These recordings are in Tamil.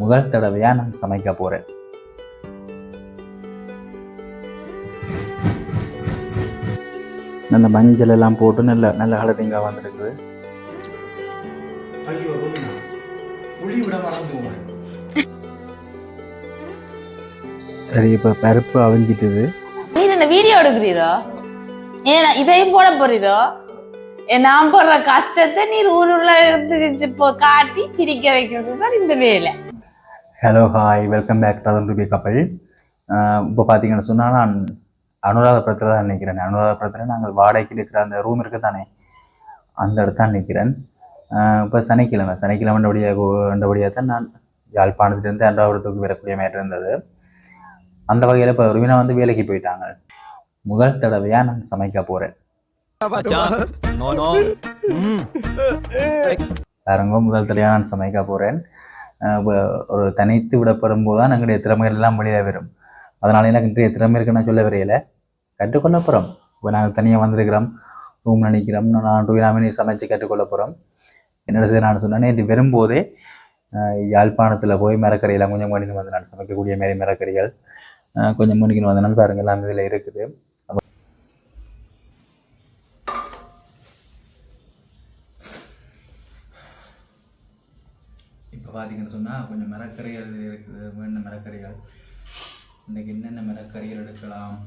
முதல் தடவையாக நான் சமைக்க போகிறேன். நல்ல மஞ்சள் எல்லாம் போட்டு நல்ல நல்ல கலரிங்காக வந்துருக்குது. சரி, இப்போ பருப்பு அவிஞ்சிட்டுது. என்ன வீடியோ எடுக்கிறீரோ? ஏன்னா இதையும் போட போறீரோ? நான் போடுற கஷ்டத்தை நீர் ஊருல இருந்து காட்டி சிரிக்க வைக்கிறது தான் இந்த வேலை. Hello, hi, welcome back to Ruby கப்பல். இப்போ பார்த்தீங்கன்னு சொன்னால் நான் அனுராதபுரத்தில் தான் நிற்கிறேன். அனுராதபுரத்தில் நாங்கள் வாடகைக்கு இருக்கிற அந்த ரூம் இருக்குது தானே, அந்த இடத்தான் நிற்கிறேன். இப்போ சனிக்கிழமைண்டபடியாக தான் நான் யாழ்ப்பாணத்துலேருந்து அனுராதபுரத்துக்கு வரக்கூடிய மாதிரி இருந்தது. அந்த வகையில் இப்போ ருவினா வந்து வேலைக்கு போயிட்டாங்க. முதல் தடவையாக நான் சமைக்க போகிறேன். பாருங்க, முதல் தடவையாக நான் சமைக்க போகிறேன். ஒரு தனித்து விடப்படும் போது தான் எங்களுடைய திறமைகள் எல்லாம் வெளியில் வரும். அதனால எனக்கு இன்றைய திறமை இருக்குன்னு சொல்ல வரையில கற்றுக்கொள்ள போகிறோம். இப்போ நாங்கள் தனியாக வந்திருக்கிறோம், ரூமில் நிற்கிறோம். நான் ருவினாமே சமைச்சு கற்றுக்கொள்ள போகிறோம். என்னோட சரி நான் சொன்னேன், நேற்று வரும்போதே யாழ்ப்பாணத்தில் போய் மரக்கறியெல்லாம் கொஞ்சம் மணிக்கு வந்து நான் சமைக்கக்கூடிய மாரி மரக்கறிகள் கொஞ்சம் மணிக்கு வந்தனால பாருங்கள் எல்லாம் இதில் இருக்குது. இப்போ பார்த்தீங்கன்னு சொன்னால் கொஞ்சம் மரக்கறிகள் இருக்குது, வேண்ட மரக்கறிகள். இன்றைக்கி என்னென்ன மரக்கறிகள் எடுக்கலாம்?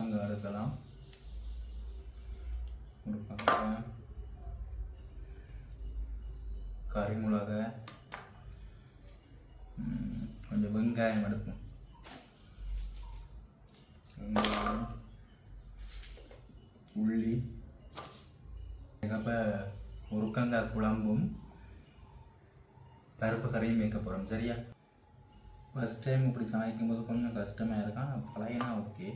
அங்கே எடுக்கலாம். கறிமிளகா, கொஞ்சம் வெங்காயம் எடுக்கும். வெங்காயம், உள்ளி, அப்போ முருக்கங்காய் குழம்பும் பருப்பு கறியும் வைக்க போகிறோம். சரியா? ஃபஸ்ட் டைம் இப்படி சமைக்கும் போது கொஞ்சம் கஷ்டமாக இருக்கான். பழையனா ஓகே.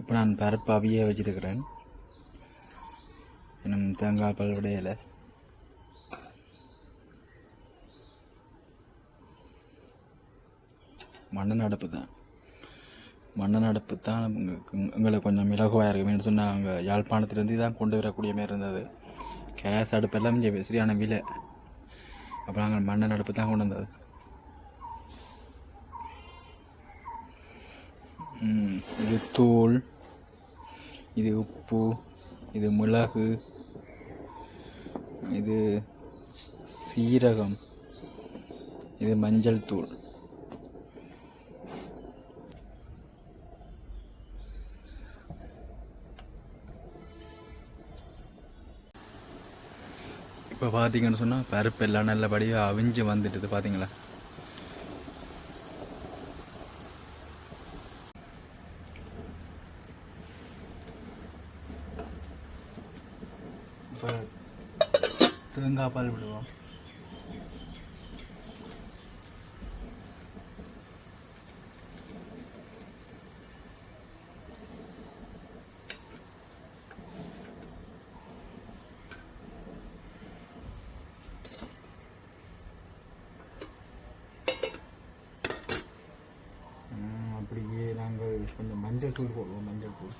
இப்போ நான் பருப்பு அவிய வச்சிருக்கிறேன். இன்னும் தேங்காய் பால் விடையலை. மண்ணெண்ணெய் அடுப்பு தான். மண்ணெண்ணெய் அடுப்பு தான் எங்களுக்கு கொஞ்சம் இலகுவாக இருக்குன்னு சொன்னால் அங்கே யாழ்ப்பாணத்துலேருந்து தான் கொண்டு வரக்கூடிய மாதிரி இருந்தது. கேஸ் அடுப்பெல்லாம் இங்கே சரியான விலை. அப்போ நாங்கள் மண்ணெண்ணெய் அடுப்பு தான் கொண்டு வந்தது. இது தூள், இது உப்பு, இது மிளகு, இது சீரகம், இது மஞ்சள் தூள். இப்போ பார்த்தீங்கன்னு சொன்னால் பருப்பு எல்லாம் நல்லபடியாக அவிஞ்சு வந்துட்டுது. பார்த்தீங்களா? இப்போ தேங்காய் பால் விடுவோம். அப்படியே நாங்கள் கொஞ்சம் மஞ்சள் தூள் போடுவோம். மஞ்சள் தூள்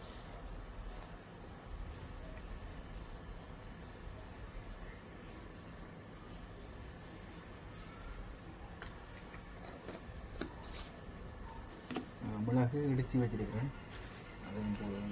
மிளகு இடித்து வச்சிருக்கிறேன், அதையும் போடுவோம்.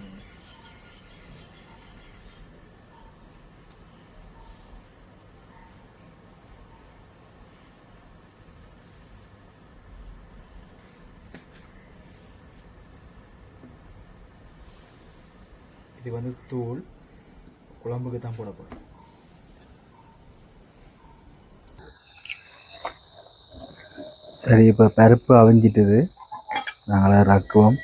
இது வந்து தூள் குழம்புக்கு தான் போட போகிறோம். சரி, இப்போ பருப்பு அவிஞ்சிட்டுது. நாங்களே ரக்குவோம்.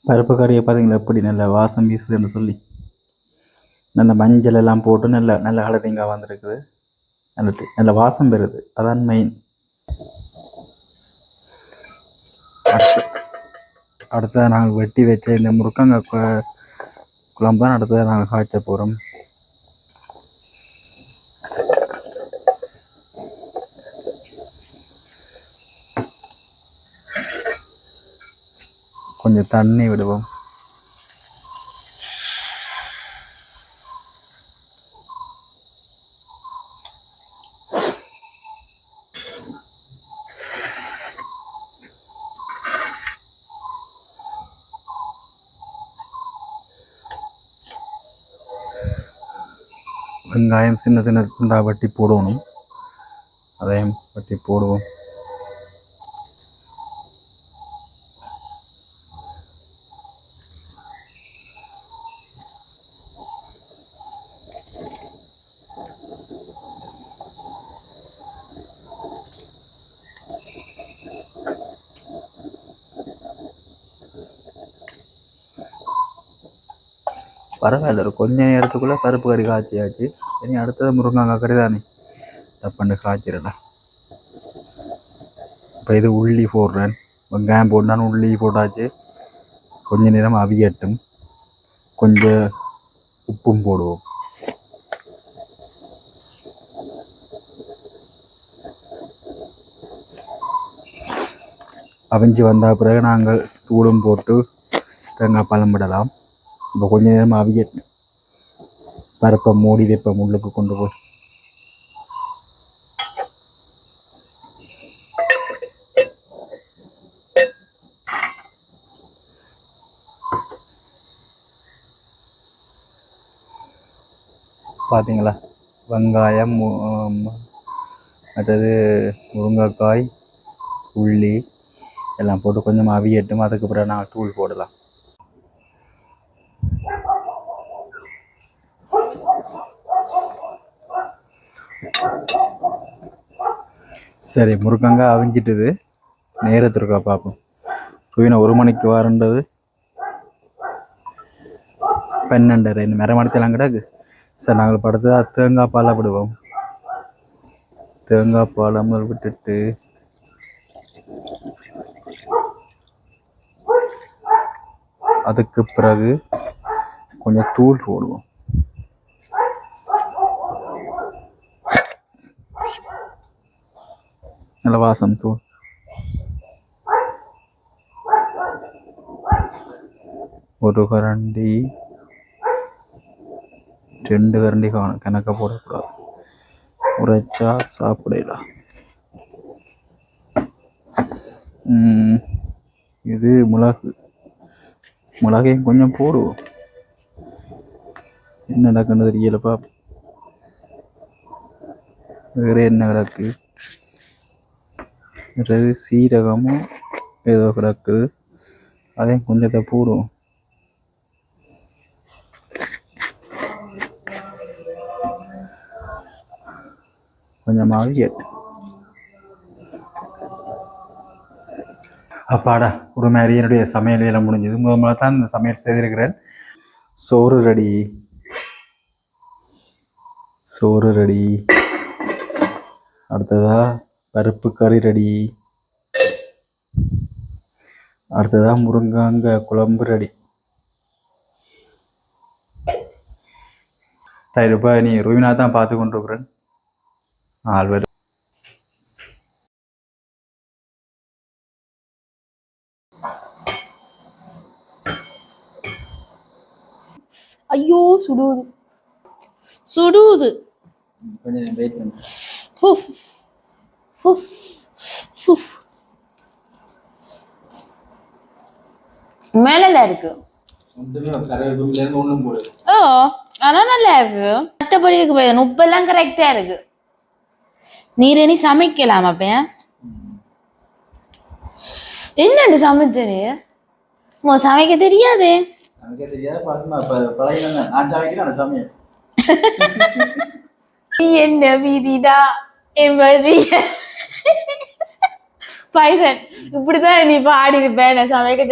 பருப்பு கறியை பார்த்தீங்களா எப்படி நல்ல வாசம் வீசுதுன்னு சொல்லி. நல்ல மஞ்சள் எல்லாம் போட்டு நல்ல நல்ல கலரிங்காக வந்திருக்குது. நல்ல வாசம் பெறுது. அதான் மெயின். அடுத்ததாக நாங்கள் வெட்டி வச்ச இந்த முருக்கங்காய் குழம்பு தான் அடுத்ததாக நாங்கள் காய்ச்ச போகிறோம். கொஞ்சம் தண்ணி விடுவோம். வெங்காயம் சின்ன சின்ன துண்டாக வெட்டி போடணும். அதையும் வெட்டி போடுவோம். பரவாயில்ல, ஒரு கொஞ்ச நேரத்துக்குள்ளே பருப்பு கறி காய்ச்சியாச்சு. இனி அடுத்தது முருங்கைக்காய் கறி தானே, தப்பண்டு காய்ச்சிடலாம். இப்போ இது உள்ளி போடுறேன். வெங்காயம் போட்டாலும் உள்ளி போட்டாச்சு. கொஞ்ச நேரம் அவியட்டும். கொஞ்சம் உப்பும் போடுவோம். அவிஞ்சு வந்த பிறகு நாங்கள் தூளும் போட்டு தேங்காய் பழம் விடலாம். இப்போ கொஞ்ச நேரம் அவியட்டும். பருப்பை மூடி வைப்ப முள்ளுக்கு கொண்டு போய். பார்த்தீங்களா, வெங்காயம், மற்றது முருங்கைக்காய், உள்ளி எல்லாம் போட்டு கொஞ்சம் அவியட்டும். அதுக்கு பிறகு நாங்கள் தூள் போடலாம். சரி, முருங்கங்காய் அவிஞ்சிட்டுது. நேரத்திற்கா பார்ப்போம். ருவினா 1 மணிக்கு வரன்றது 12:30 இந்த மரமடித்தெல்லாம் கிடக்கு. சார் நாங்கள் படுத்தா தேங்காய் பாலை விடுவோம். தேங்காய் பாலை முதல் விட்டுட்டு அதுக்கு பிறகு கொஞ்சம் தூள் போடுவோம். நல்ல வாசம் தூள். ஒரு கரண்டி 2 கரண்டி கணக்க போடக்கூடாது. உரைச்சா சாப்பிடலாம். இது மிளகையும் கொஞ்சம் போடுவோம். என்ன நடக்குன்னு தெரியலப்பா. வேற என்ன கிடக்கு? சீரகமும் ஏதோ கிடக்குது, அதையும் கொஞ்சத்தை போடுவோம். கொஞ்சமாக எட்டு. அப்பாடா, ஒரு மாதிரி என்னுடைய சமையல் வேலை முடிஞ்சது. முதல்ல தான் இந்த சமையல் செய்திருக்கிறேன். சோறு ரெடி. அடுத்ததா பருப்பு கறி ரெடி. அடுத்ததா முருங்காங்க குழம்பு ரெடி. இப்போ நீ ருவினா தான் பார்த்து கொண்டிருக்கிறேன். ஆல்வர் ஐயோ சுடுது. கொஞ்சம் வெயிட் பண்ணு. மேல இருக்கு. ஓ, ஆனா நல்லா இருக்கு. மற்றபடி இருக்கு, உப்பெல்லாம் கரெக்டா இருக்கு. நீர் இனி சமைக்கலாம். அப்ப என்னண்டு சமைச்ச நீர்? சமைக்க தெரியாதே. என்ன வீதிடா பைசன், இப்படிதான் நீ பாடி இருப்பேன். சமைக்க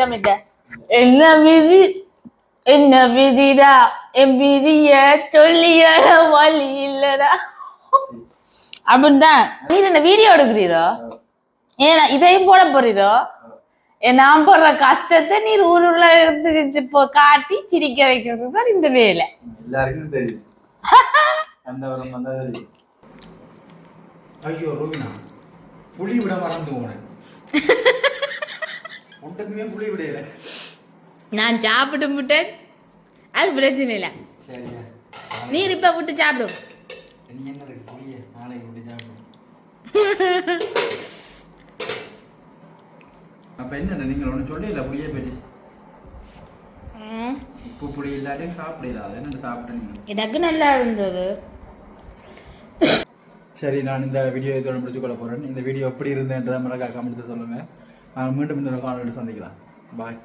என்ன விதிடா என் விதிய சொல்லிய வழி இல்லடா அப்படின்தான். நீ என்ன வீடியோ எடுக்கிறீரோ? ஏன்னா இதையும் போட போறீரோ? நான் போடுற கஷ்டத்தை நீர் ஊருல இருந்து காட்டி சிரிக்க வைக்கிறது தான் இந்த வேலை. எல்லாருக்கும் தெரியும். ஐயோ ரோகிணா, புளி விட மறந்து போனேன். ஒன்றுக்குமே புளி விடையில. நான் சாப்பிட்டு விட்டேன், அது பிரச்சனை இல்லை. நீர் இப்ப விட்டு சாப்பிடும். என்ன இருக்கு புளிய நாளைக்கு விட்டு சாப்பிடும். அப்ப என்ன நீங்கள் ஒண்ணு சொல்லல புளிய பற்றி? உப்பு புளி இல்லாட்டி சாப்பிடல. அது என்ன சாப்பிட்டீங்க? எனக்கு நல்லா இருந்தது. சரி, நான் இந்த வீடியோ இதோட முடிச்சு கொள்ள போறேன். இந்த வீடியோ எப்படி இருந்தேன்றதை மறக்காம கமெண்ட்ல சொல்லுங்க. நான் மீண்டும் இந்த காணொளியில் சந்திக்கலாம். பாய்.